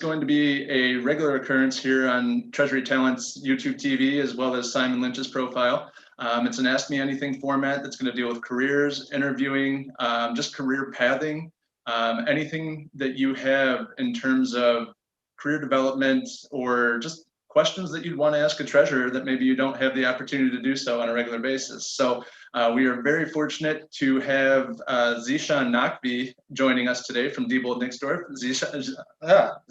going to be a regular occurrence here on Treasury Talent's YouTube TV, as well as Simon Lynch's profile. It's an Ask Me Anything format that's going to deal with careers, interviewing, just career pathing, anything that you have in terms of career development or just questions that you'd want to ask a treasurer that maybe you don't have the opportunity to do so on a regular basis. So we are very fortunate to have Zeeshan Naqvi joining us today from Diebold, Nixdorf.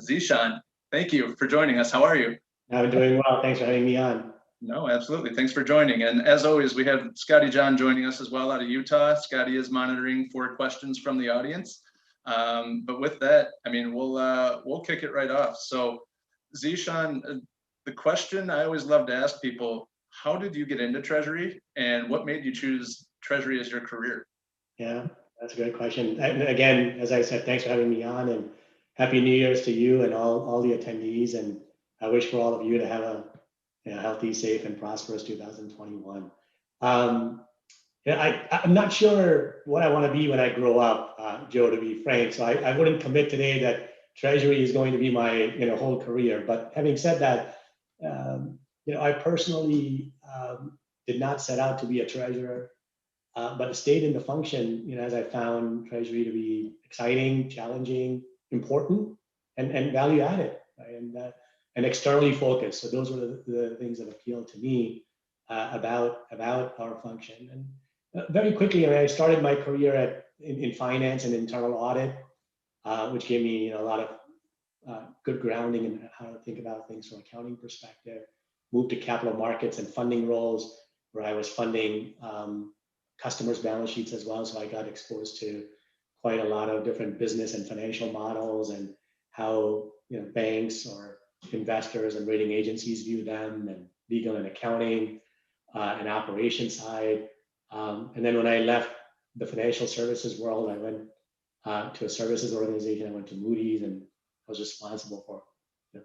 Zeeshan, thank you for joining us. How are you? I'm doing well. Thanks for having me on. No, absolutely. Thanks for joining. And as always, we have Scotty John joining us as well out of Utah. Scotty is monitoring for questions from the audience. But with that, I mean, we'll kick it right off. So Zeeshan, the question I always love to ask people, how did you get into Treasury and what made you choose Treasury as your career? Yeah, that's a great question. And again, as I said, thanks for having me on, and Happy New Year's to you and all the attendees. And I wish for all of you to have a healthy, safe, and prosperous 2021. I'm not sure what I want to be when I grow up, Joe, to be frank. So I wouldn't commit today that Treasury is going to be my whole career. But having said that, I personally did not set out to be a treasurer, but stayed in the function, as I found Treasury to be exciting, challenging, important, and value added, right? And externally focused. So those were the things that appealed to me about our function. And very quickly, I started my career in finance and internal audit, which gave me a lot of good grounding in how to think about things from an accounting perspective. Moved to capital markets and funding roles, where I was funding customers' balance sheets as well. So I got exposed to quite a lot of different business and financial models and how banks or investors and rating agencies view them, and legal and accounting and operation side. And then when I left the financial services world, I went to a services organization. I went to Moody's, and I was responsible for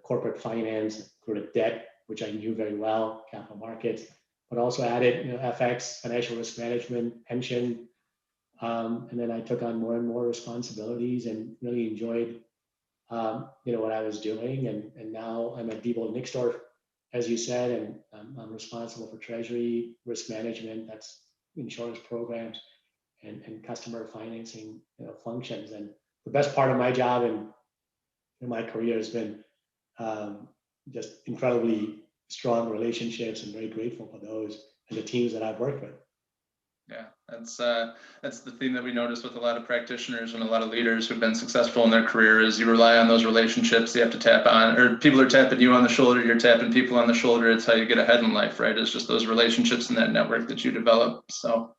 corporate finance, corporate debt, which I knew very well, capital markets, but also added FX, financial risk management, pension. And then I took on more and more responsibilities and really enjoyed what I was doing. And now I'm at Diebold Nixdorf, as you said, and I'm responsible for treasury, risk management, that's insurance programs, and customer financing functions. And the best part of my job and my career has been just incredibly strong relationships, and very grateful for those and the teams that I've worked with. Yeah, that's the theme that we notice with a lot of practitioners and a lot of leaders who've been successful in their career is you rely on those relationships. You have to tap on, or people are tapping you on the shoulder, you're tapping people on the shoulder. It's how you get ahead in life, right? It's just those relationships and that network that you develop. So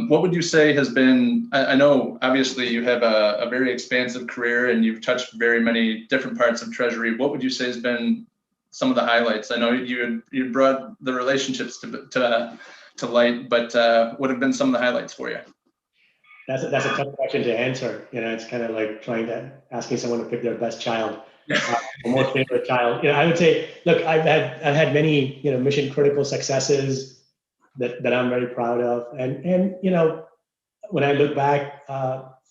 what would you say has been, I know obviously you have a very expansive career and you've touched very many different parts of Treasury. What would you say has been some of the highlights? I know you brought the relationships to light, but what have been some of the highlights for you? That's a tough question to answer. It's kind of like asking someone to pick their best child, or most favorite child. I would say, look, I've had many mission critical successes that I'm very proud of, and when I look back,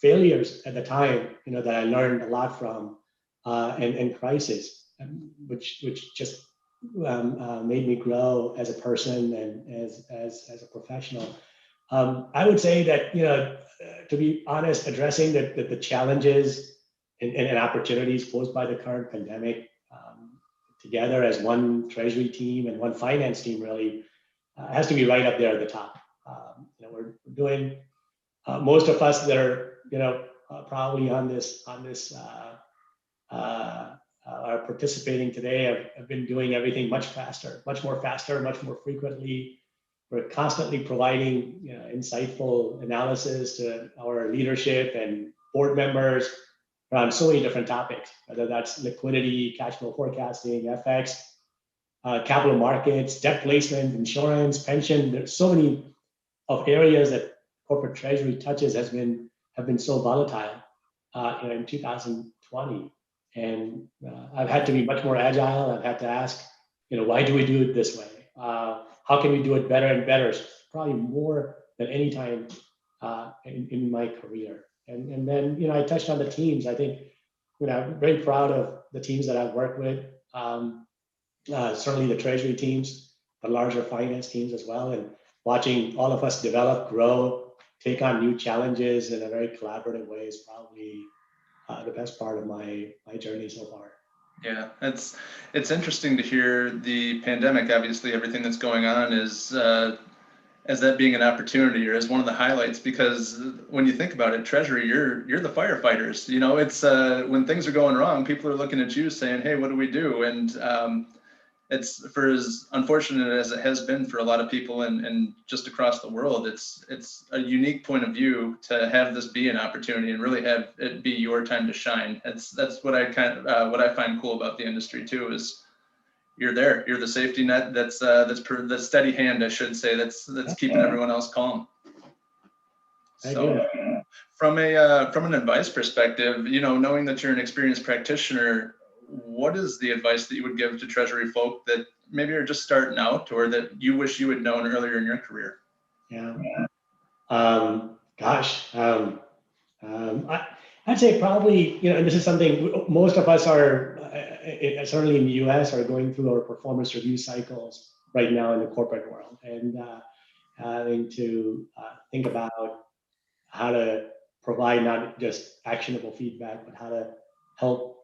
failures at the time, that I learned a lot from, and crisis, which just made me grow as a person and as a professional. I would say that, to be honest, addressing the challenges and opportunities posed by the current pandemic together as one treasury team and one finance team really has to be right up there at the top. We're doing, most of us that are, probably on this are participating today have been doing everything much more faster, much more frequently. We're constantly providing insightful analysis to our leadership and board members around so many different topics, whether that's liquidity, cash flow forecasting, FX, capital markets, debt placement, insurance, pension. There's so many of areas that corporate treasury touches have been so volatile in 2020. And I've had to be much more agile. I've had to ask, why do we do it this way? How can we do it better and better? Probably more than any time in my career. And then, I touched on the teams. I think, I'm very proud of the teams that I've worked with, certainly the Treasury teams, the larger finance teams as well, and watching all of us develop, grow, take on new challenges in a very collaborative way is probably the best part of my journey so far. Yeah, it's interesting to hear the pandemic. Obviously, everything that's going on is as that being an opportunity or as one of the highlights, because when you think about it, Treasury, you're the firefighters. You know, it's when things are going wrong, people are looking at you saying, "Hey, what do we do?" And it's, for as unfortunate as it has been for a lot of people and just across the world, it's a unique point of view to have this be an opportunity and really have it be your time to shine. That's what I what I find cool about the industry too, is you're there. You're the safety net. That's the steady hand, I should say. That's keeping everyone else calm. So, from an advice perspective, you know, knowing that you're an experienced practitioner, what is the advice that you would give to Treasury folk that maybe are just starting out, or that you wish you had known earlier in your career? Yeah. I'd say probably, you know, and this is something most of us are, certainly in the US, are going through our performance review cycles right now in the corporate world, and having to think about how to provide not just actionable feedback, but how to help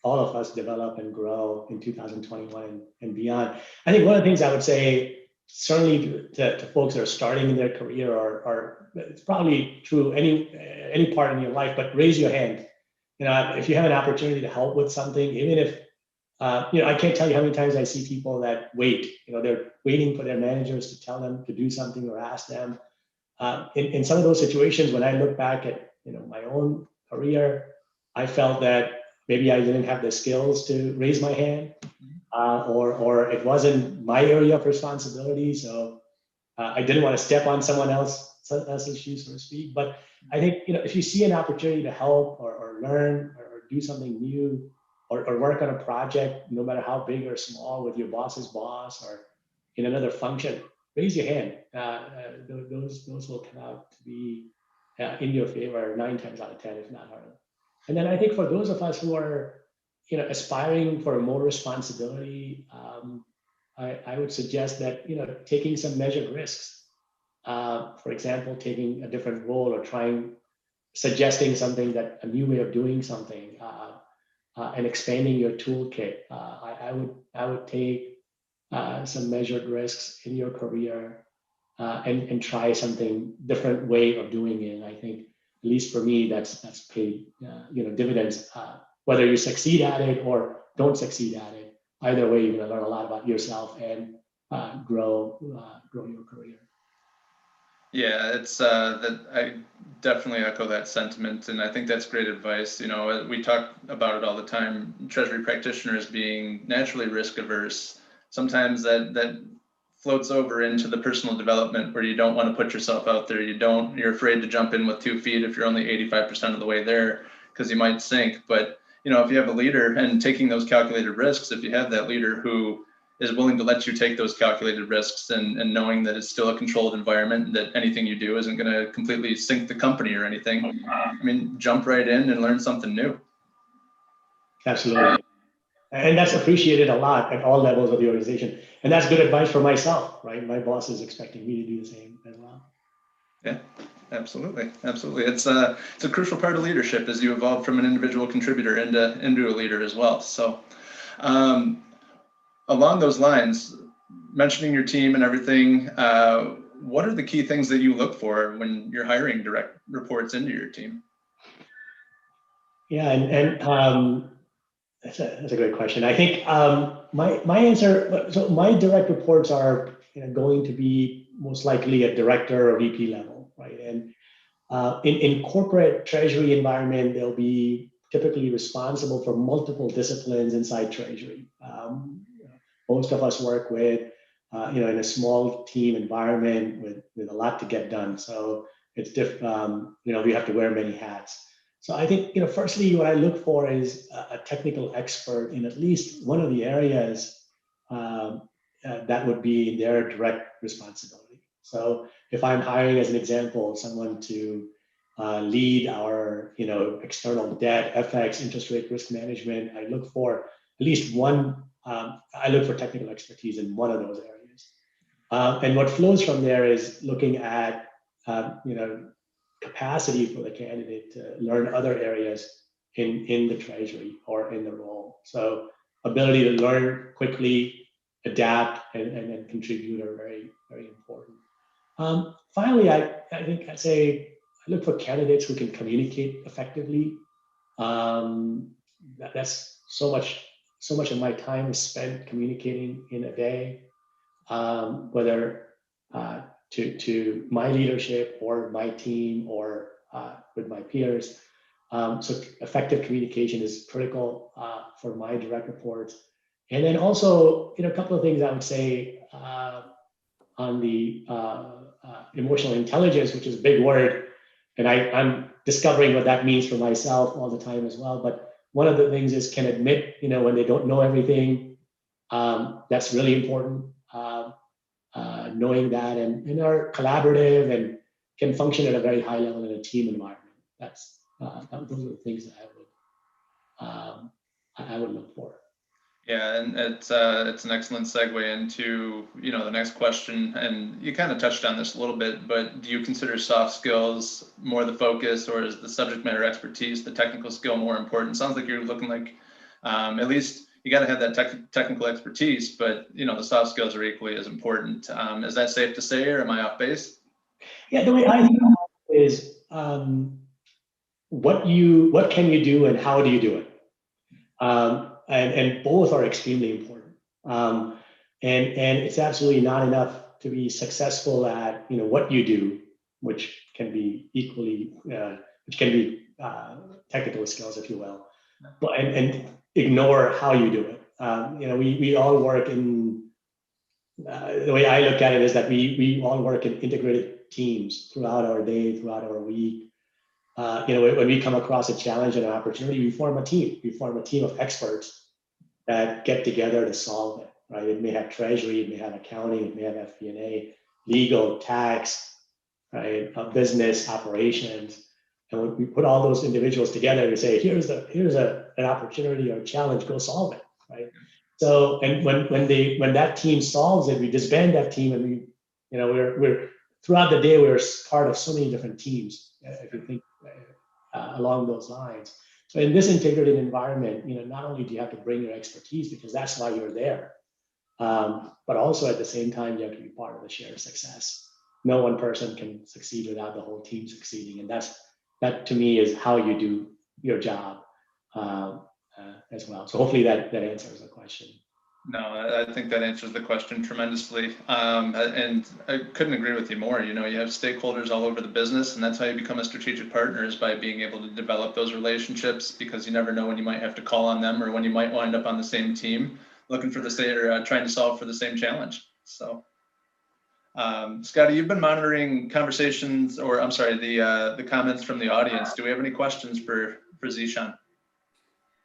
all of us develop and grow in 2021 and beyond. I think one of the things I would say, certainly to folks that are starting in their career, or it's probably true any part in your life, but raise your hand. You know, if you have an opportunity to help with something, even if you know, I can't tell you how many times I see people that wait. You know, they're waiting for their managers to tell them to do something or ask them. In some of those situations, when I look back at, you know, my own career, I felt that maybe I didn't have the skills to raise my hand, or it wasn't my area of responsibility. So I didn't want to step on someone else's shoes, so to speak. But I think, you know, if you see an opportunity to help or learn or do something new, or work on a project, no matter how big or small, with your boss's boss or in another function, raise your hand. Those will come out to be in your favor 9 times out of 10, if not harder. And then I think for those of us who are, you know, aspiring for more responsibility, I would suggest that, you know, taking some measured risks. For example, taking a different role or suggesting something, that a new way of doing something, and expanding your toolkit. I would take some measured risks in your career, and try something different way of doing it. I think, at least for me, that's paid you know, dividends. Whether you succeed at it or don't succeed at it, either way, you're going to learn a lot about yourself and grow your career. Yeah, it's that I definitely echo that sentiment, and I think that's great advice. You know, we talk about it all the time. Treasury practitioners being naturally risk averse. Sometimes that floats over into the personal development, where you don't want to put yourself out there. You're afraid to jump in with 2 feet if you're only 85% of the way there, because you might sink. But you know, if you have a leader and taking those calculated risks, if you have that leader who is willing to let you take those calculated risks, and knowing that it's still a controlled environment, that anything you do isn't going to completely sink the company or anything. I mean, jump right in and learn something new. Absolutely. And that's appreciated a lot at all levels of the organization. And that's good advice for myself, right? My boss is expecting me to do the same as well. Yeah, absolutely. Absolutely. It's a crucial part of leadership as you evolve from an individual contributor into a leader as well. So, along those lines, mentioning your team and everything, what are the key things that you look for when you're hiring direct reports into your team? Yeah, and that's a great question. I think my answer. So my direct reports are, you know, going to be most likely at director or VP level, right? And in corporate treasury environment, they'll be typically responsible for multiple disciplines inside treasury. Most of us work with, you know, in a small team environment with a lot to get done. So it's you know, we have to wear many hats. So I think, you know, firstly, what I look for is a technical expert in at least one of the areas that would be their direct responsibility. So if I'm hiring, as an example, someone to lead our, external debt, FX, interest rate risk management. I look for at least one. I look for technical expertise in one of those areas, and what flows from there is looking at, capacity for the candidate to learn other areas in the treasury or in the role. So ability to learn quickly, adapt, and contribute are very, very important. Finally, I think I'd say I look for candidates who can communicate effectively. That's so much of my time is spent communicating in a day, whether to my leadership or my team or with my peers. So effective communication is critical for my direct reports. And then also, a couple of things I would say on the emotional intelligence, which is a big word, and I'm discovering what that means for myself all the time as well. But one of the things is can admit, when they don't know everything. That's really important. Knowing that and are collaborative and can function at a very high level in a team environment. Those are the things that I would look for. Yeah, and it's an excellent segue into the next question, and you kind of touched on this a little bit, but do you consider soft skills more the focus, or is the subject matter expertise, the technical skill, more important? Sounds like you're looking like at least you got to have that technical expertise, but the soft skills are equally as important. Is that safe to say, or am I off base? Yeah, the way I think about it is what can you do and how do you do it? And both are extremely important. And it's absolutely not enough to be successful at what you do, which can be equally technical skills, if you will, but and ignore how you do it. We all work in the way I look at it is that we all work in integrated teams throughout our day, throughout our week. When we come across a challenge and an opportunity, we form a team. We form a team of experts that get together to solve it, right? It may have treasury, it may have accounting, it may have FP&A, legal, tax, right? Business operations. And when we put all those individuals together to say, here's an opportunity or a challenge, go solve it, right? So, and when that team solves it, we disband that team, and we're throughout the day we're part of so many different teams. If you think along those lines. So in this integrated environment, not only do you have to bring your expertise because that's why you're there, but also at the same time you have to be part of the shared success. No one person can succeed without the whole team succeeding, and that to me is how you do your job as well. So hopefully that answers the question. No, I think that answers the question tremendously. And I couldn't agree with you more. You have stakeholders all over the business, and that's how you become a strategic partner, is by being able to develop those relationships, because you never know when you might have to call on them or when you might wind up on the same team looking for the same or trying to solve for the same challenge. So, Scotty, you've been monitoring conversations, or I'm sorry, the comments from the audience. Do we have any questions for Zeeshan?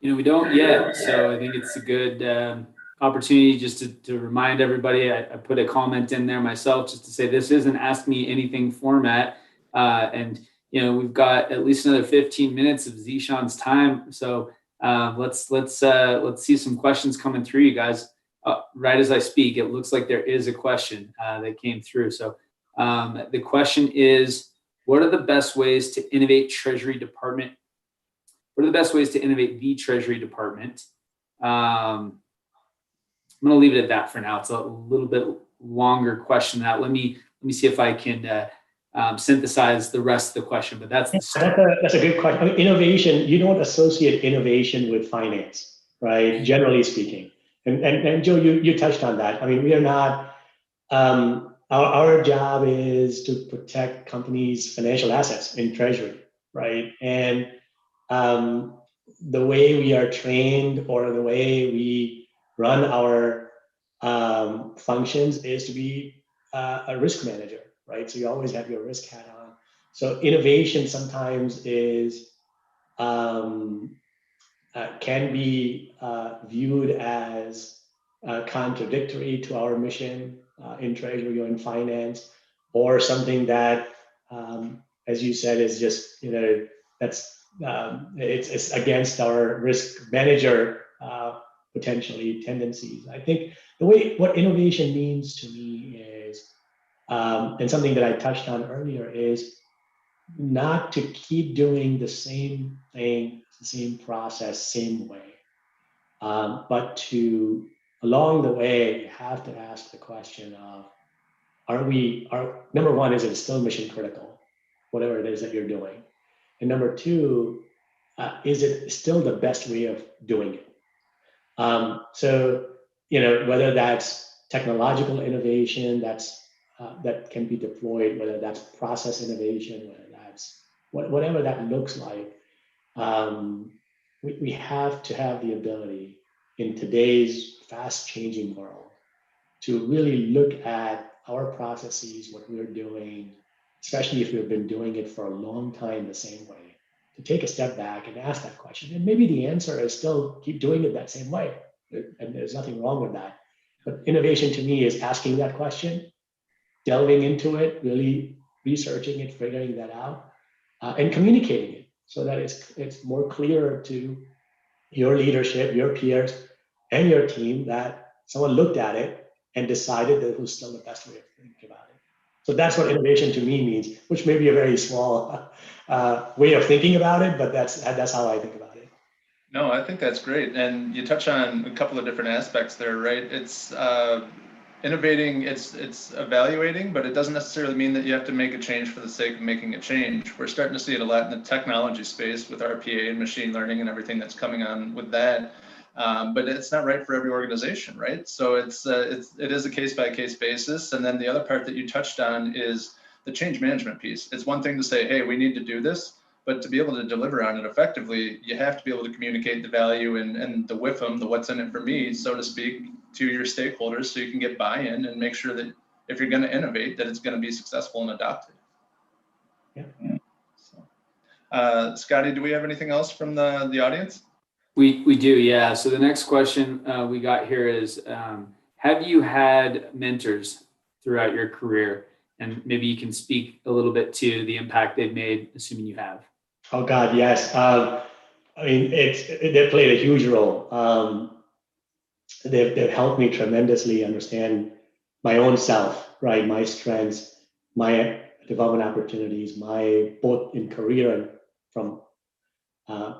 We don't yet, so I think it's a good opportunity just to remind everybody. I put a comment in there myself just to say this is an Ask Me Anything format, and we've got at least another 15 minutes of Zeeshan's time. So let's see some questions coming through, you guys. Right as I speak, it looks like there is a question that came through. So the question is, what are the best ways to innovate Treasury Department? What are the best ways to innovate the Treasury Department? I'm going to leave it at that for now. It's a little bit longer question. Let me see if I can synthesize the rest of the question. But that's a good question. I mean, innovation. You don't associate innovation with finance, right? Generally speaking. And Joe, you touched on that. I mean, we are not. Our job is to protect companies' financial assets in Treasury, right? And the way we are trained or the way we run our functions is to be a risk manager, right? So you always have your risk hat on. So innovation sometimes is can be viewed as contradictory to our mission in Treasury or in finance, or something that as you said, is just, that's it's against our risk manager potentially tendencies. I think what innovation means to me is, and something that I touched on earlier, is not to keep doing the same thing, the same process, same way, but to, along the way, you have to ask the question of, number one, is it still mission critical, whatever it is that you're doing? And number two, is it still the best way of doing it? So, whether that's technological innovation that can be deployed, whether that's process innovation, whether that's whatever that looks like, we have to have the ability in today's fast changing world to really look at our processes, what we're doing, especially if we've been doing it for a long time the same way, to take a step back and ask that question. And maybe the answer is still keep doing it that same way. And there's nothing wrong with that. But innovation to me is asking that question, delving into it, really researching it, figuring that out, and communicating it so that it's more clear to your leadership, your peers, and your team that someone looked at it and decided that it was still the best way of thinking about it. So that's what innovation to me means, which may be a very small way of thinking about it, but that's how I think about it. No, I think that's great. And you touch on a couple of different aspects there, right? It's innovating, it's evaluating, but it doesn't necessarily mean that you have to make a change for the sake of making a change. We're starting to see it a lot in the technology space with RPA and machine learning and everything that's coming on with that. But it's not right for every organization, right? So it is a case-by-case basis. And then the other part that you touched on is the change management piece. It's one thing to say, hey, we need to do this, but to be able to deliver on it effectively, you have to be able to communicate the value and the WIFM, the what's in it for me, so to speak, to your stakeholders, so you can get buy-in and make sure that if you're going to innovate, that it's going to be successful and adopted. Yeah. So, Scotty, do we have anything else from the audience? We do, yeah. So the next question we got here is, have you had mentors throughout your career? And maybe you can speak a little bit to the impact they've made, assuming you have. Oh God, yes. I mean, they played a huge role. They've helped me tremendously understand my own self, right? My strengths, my development opportunities, both in career and from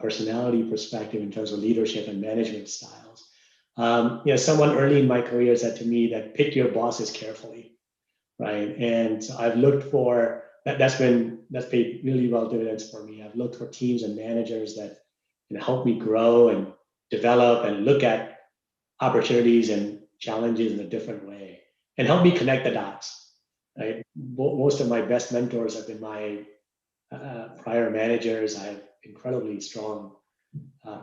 personality perspective in terms of leadership and management styles. Someone early in my career said to me that pick your bosses carefully, right? And so I've looked for that's paid really well dividends for me. I've looked for teams and managers that can help me grow and develop and look at opportunities and challenges in a different way and help me connect the dots. Right? Most of my best mentors have been my prior managers. I have incredibly strong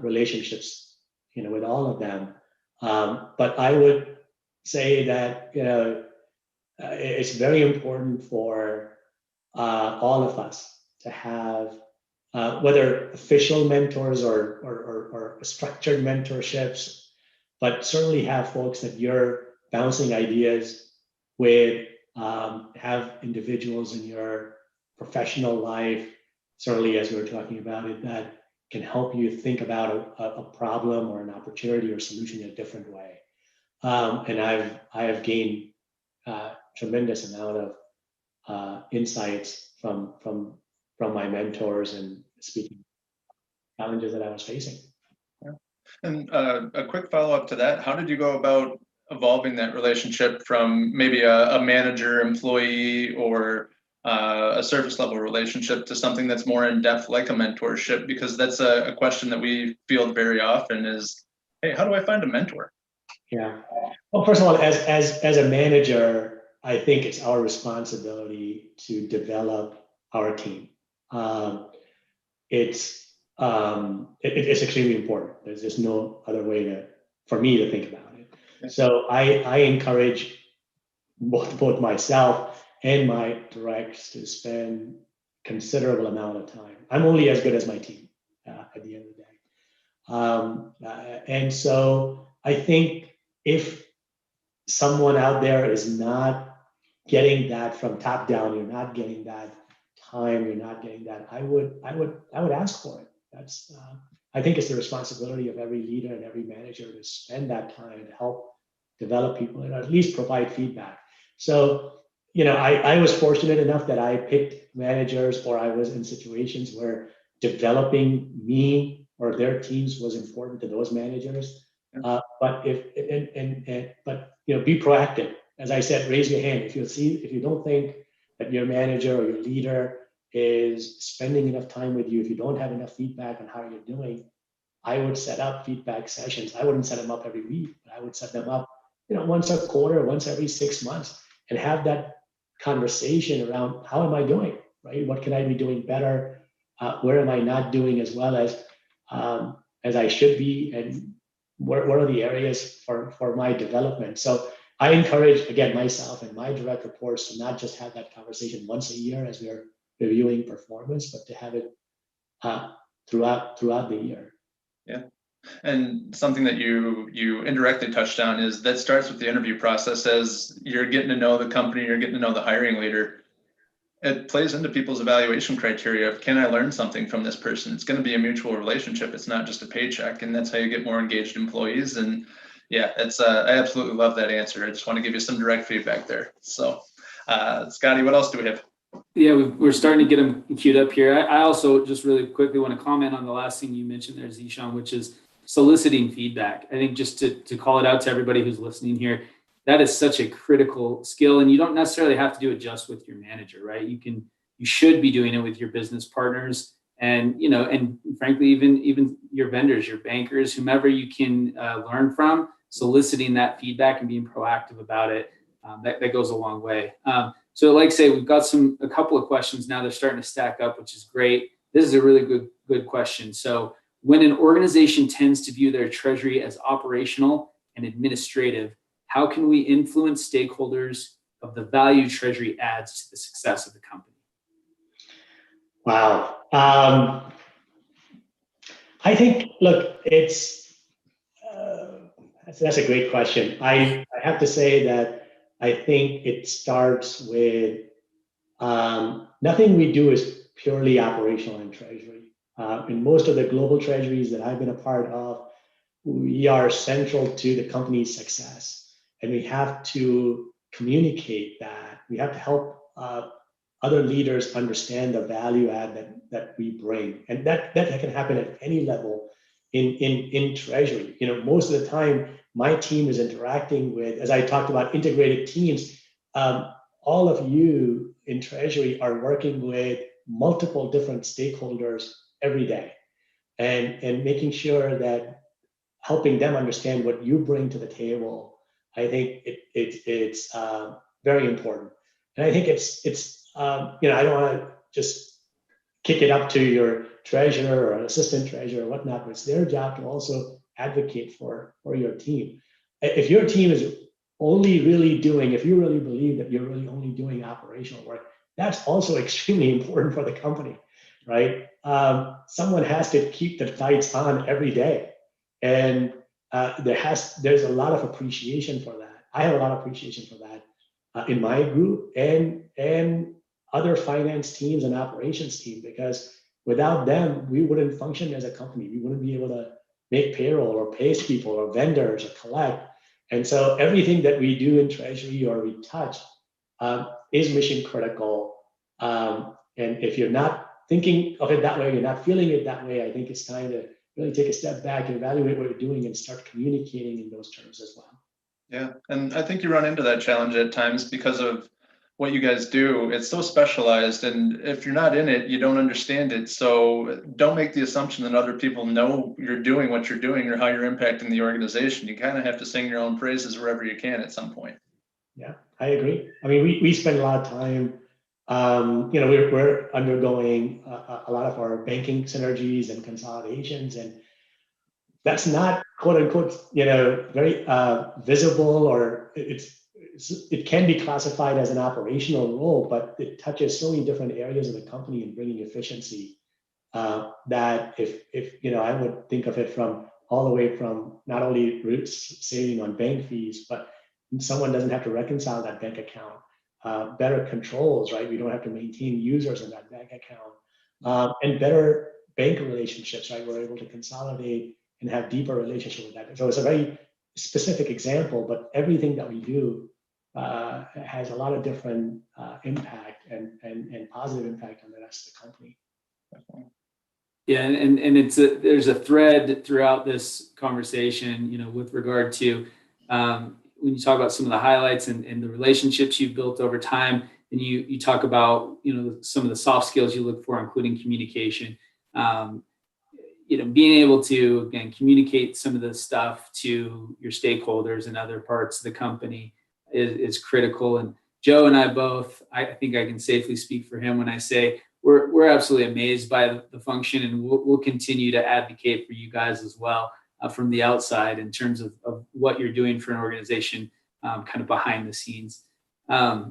relationships, with all of them. But I would say that it's very important for all of us to have whether official mentors or structured mentorships, but certainly have folks that you're bouncing ideas with, have individuals in your professional life, certainly as we were talking about it, that can help you think about a problem or an opportunity or solution in a different way. And I have gained tremendous amount of insights from my mentors and speaking challenges that I was facing. Yeah. And a quick follow-up to that, how did you go about evolving that relationship from maybe a manager employee or a surface level relationship to something that's more in depth, like a mentorship? Because that's a question that we field very often is, hey, how do I find a mentor? Yeah. Well, first of all, as a manager, I think it's our responsibility to develop our team. It's extremely important. There's just no other way for me to think about it. So I encourage both myself and my directs to spend considerable amount of time. I'm only as good as my team at the end of the day. And so I think if someone out there is not getting that from top down, you're not getting that time you're not getting that, I would ask for it. That's I think it's the responsibility of every leader and every manager to spend that time to help develop people and at least provide feedback. So, I was fortunate enough that I picked managers, or I was in situations where developing me or their teams was important to those managers. But be proactive. As I said, raise your hand if you don't think that your manager or your leader is spending enough time with you, if you don't have enough feedback on how you're doing, I would set up feedback sessions. I wouldn't set them up every week, but I would set them up, once a quarter, once every 6 months, and have that conversation around how am I doing, right? What can I be doing better? Where am I not doing as well as I should be? And what are the areas for my development? So I encourage, again, myself and my direct reports to not just have that conversation once a year as we're reviewing performance, but to have it throughout the year. Yeah. And something that you indirectly touched on is that starts with the interview process. As you're getting to know the company, you're getting to know the hiring leader. It plays into people's evaluation criteria of, can I learn something from this person? It's going to be a mutual relationship. It's not just a paycheck, and that's how you get more engaged employees. And yeah, it's I absolutely love that answer. I just want to give you some direct feedback there. So, Scotty, what else do we have? Yeah, we're starting to get them queued up here. I also just really quickly want to comment on the last thing you mentioned there, Zeeshan, which is soliciting feedback. I think just to call it out to everybody who's listening here, that is such a critical skill, and you don't necessarily have to do it just with your manager, right? You should be doing it with your business partners, and and frankly, even your vendors, your bankers, whomever you can learn from. Soliciting that feedback and being proactive about it, that goes a long way. So, like I say, we've got a couple of questions now. They're starting to stack up, which is great. This is a really good question. So, when an organization tends to view their treasury as operational and administrative, how can we influence stakeholders of the value treasury adds to the success of the company? Wow. I think, look, that's a great question. I have to say that I think it starts with nothing we do is purely operational in treasury. In most of the global treasuries that I've been a part of, we are central to the company's success, and we have to communicate that. We have to help other leaders understand the value add that we bring, and that can happen at any level in treasury. Most of the time, my team is interacting with, as I talked about, integrated teams. All of you in treasury are working with multiple different stakeholders every day, and making sure that helping them understand what you bring to the table. I think it's very important, and I think it's I don't want to just kick it up to your treasurer or an assistant treasurer or whatnot, but it's their job to also advocate for your team. If your team is only really doing, if you really believe that you're really only doing operational work, that's also extremely important for the company, right? Someone has to keep the lights on every day, and there's a lot of appreciation for that. I have a lot of appreciation for that in my group and other finance teams and operations team, because without them, we wouldn't function as a company. We wouldn't be able to make payroll or pay people or vendors or collect. And so everything that we do in treasury or we touch is mission critical. And if you're not thinking of it that way, you're not feeling it that way, I think it's time to really take a step back and evaluate what you're doing and start communicating in those terms as well. Yeah, and I think you run into that challenge at times because of what you guys do. It's so specialized, and if you're not in it, you don't understand it. So don't make the assumption that other people know you're doing what you're doing or how you're impacting the organization. You kind of have to sing your own praises wherever you can at some point. Yeah, I agree. I mean, we spend a lot of time, we're undergoing a lot of our banking synergies and consolidations, and that's not quote unquote, very visible, or it can be classified as an operational role, but it touches so many different areas of the company in bringing efficiency that if I would think of it from all the way from not only saving on bank fees, but someone doesn't have to reconcile that bank account. better controls, right? We don't have to maintain users in that bank account, and better bank relationships, right? We're able to consolidate and have deeper relationship with that. So it's a very specific example, but everything that we do has a lot of different impact and positive impact on the rest of the company. Yeah, and there's a thread throughout this conversation, with regard to when you talk about some of the highlights and the relationships you've built over time, and you talk about some of the soft skills you look for, including communication. Being able to, again, communicate some of this stuff to your stakeholders and other parts of the company is critical. And Joe and I both, I think I can safely speak for him when I say we're absolutely amazed by the function, and we'll continue to advocate for you guys as well from the outside in terms of what you're doing for an organization, kind of behind the scenes.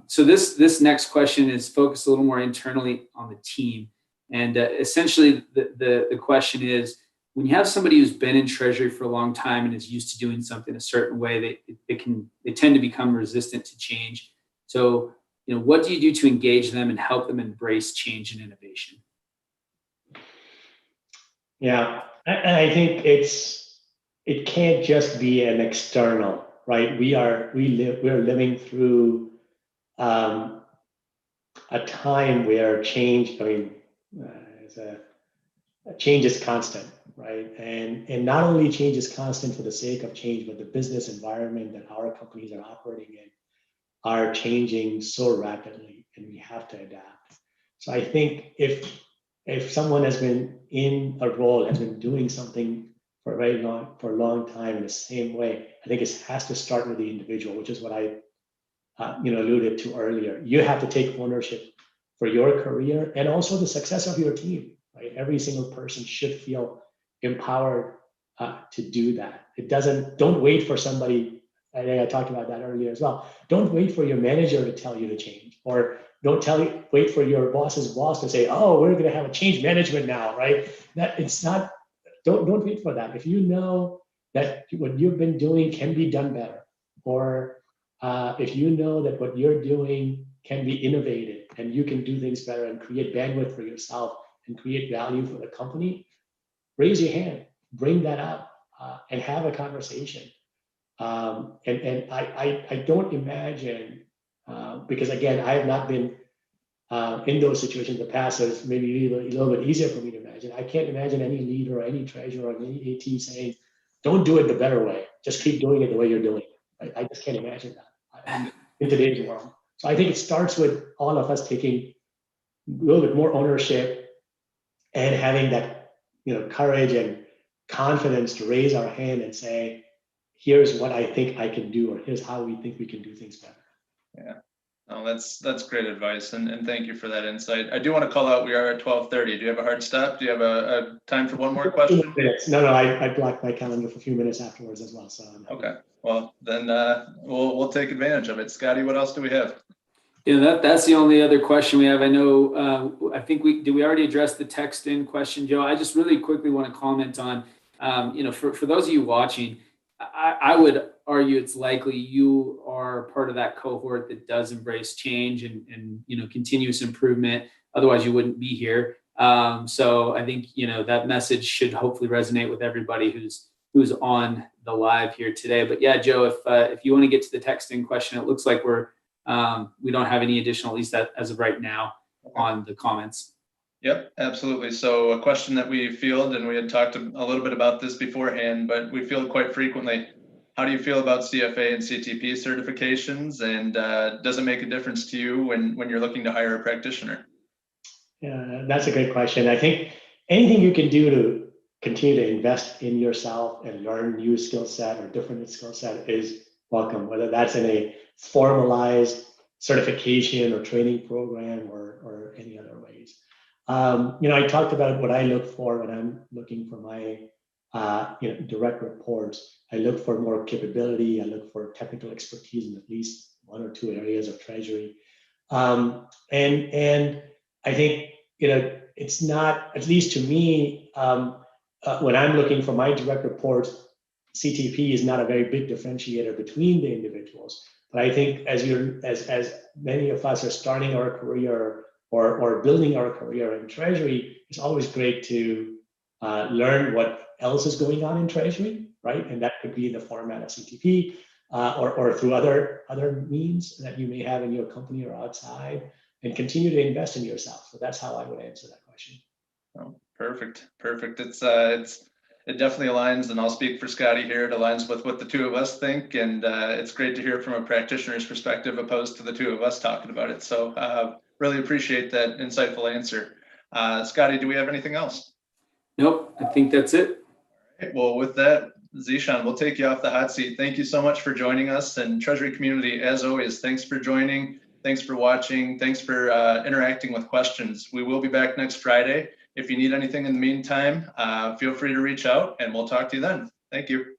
So this next question is focused a little more internally on the team. And essentially, the question is, when you have somebody who's been in Treasury for a long time and is used to doing something a certain way, they tend to become resistant to change. So, what do you do to engage them and help them embrace change and innovation? Yeah, and I think it can't just be an external, right? We're living through a time where change, change is constant, right? And not only change is constant for the sake of change, but the business environment that our companies are operating in are changing so rapidly, and we have to adapt. So I think if someone has been in a role, has been doing something for a long time in the same way, I think it has to start with the individual, which is what I alluded to earlier. You have to take ownership for your career and also the success of your team, right? Every single person should feel empowered to do that. Don't wait for somebody. I think I talked about that earlier as well. Don't wait for your manager to tell you to change, or wait for your boss's boss to say, "Oh, we're going to have a change management now," right? That it's not. Don't wait for that. If you know that what you've been doing can be done better, or if you know that what you're doing can be innovated and you can do things better and create bandwidth for yourself and create value for the company, raise your hand, bring that up, and have a conversation. And I don't imagine, because again, I have not been in those situations in the past, so it's maybe a little bit easier for me to imagine. I can't imagine any leader or any treasurer or any AT saying, "Don't do it the better way, just keep doing it the way you're doing it." I just can't imagine that in today's world. So I think it starts with all of us taking a little bit more ownership and having that courage and confidence to raise our hand and say, "Here's what I think I can do," or "Here's how we think we can do things better." Yeah, no, that's great advice, and thank you for that insight. I do want to call out, we are at 12:30. Do you have a hard stop? Do you have a time for one more question? 2 minutes. No, I blocked my calendar for a few minutes afterwards as well. So okay, well then we'll take advantage of it. Scotty, what else do we have? Yeah, that's the only other question we have. I know, I think we already addressed the text in question, Joe. I just really quickly want to comment on, for those of you watching, I would argue it's likely you are part of that cohort that does embrace change and continuous improvement. Otherwise, you wouldn't be here. So I think that message should hopefully resonate with everybody who's on the live here today. But yeah, Joe, if you want to get to the text in question, it looks like we don't have any additional, at least as of right now, on the comments. Yep, absolutely. So a question that we field, and we had talked a little bit about this beforehand, but we field quite frequently: how do you feel about CFA and CTP certifications, and does it make a difference to you when you're looking to hire a practitioner? Yeah, that's a great question. I think anything you can do to continue to invest in yourself and learn new skill set or different skill set is welcome, whether that's in a formalized certification or training program or any other ways. I talked about what I look for when I'm looking for my direct reports. I look for more capability. I look for technical expertise in at least one or two areas of Treasury. And I think it's not, at least to me, when I'm looking for my direct reports, CTP is not a very big differentiator between the individuals. But I think as many of us are starting our career or building our career in Treasury, it's always great to learn what else is going on in Treasury, right? And that could be in the format of CTP or through other means that you may have in your company or outside, and continue to invest in yourself. So that's how I would answer that question. Oh, perfect. It definitely aligns, and I'll speak for Scotty here. It aligns with what the two of us think, and it's great to hear from a practitioner's perspective opposed to the two of us talking about it. So really appreciate that insightful answer. Scotty, do we have anything else? Nope, I think that's it. All right, well, with that, Zeeshan, we'll take you off the hot seat. Thank you so much for joining us, and Treasury community, as always, thanks for joining. Thanks for watching. Thanks for interacting with questions. We will be back next Friday. If you need anything in the meantime, feel free to reach out, and we'll talk to you then. Thank you.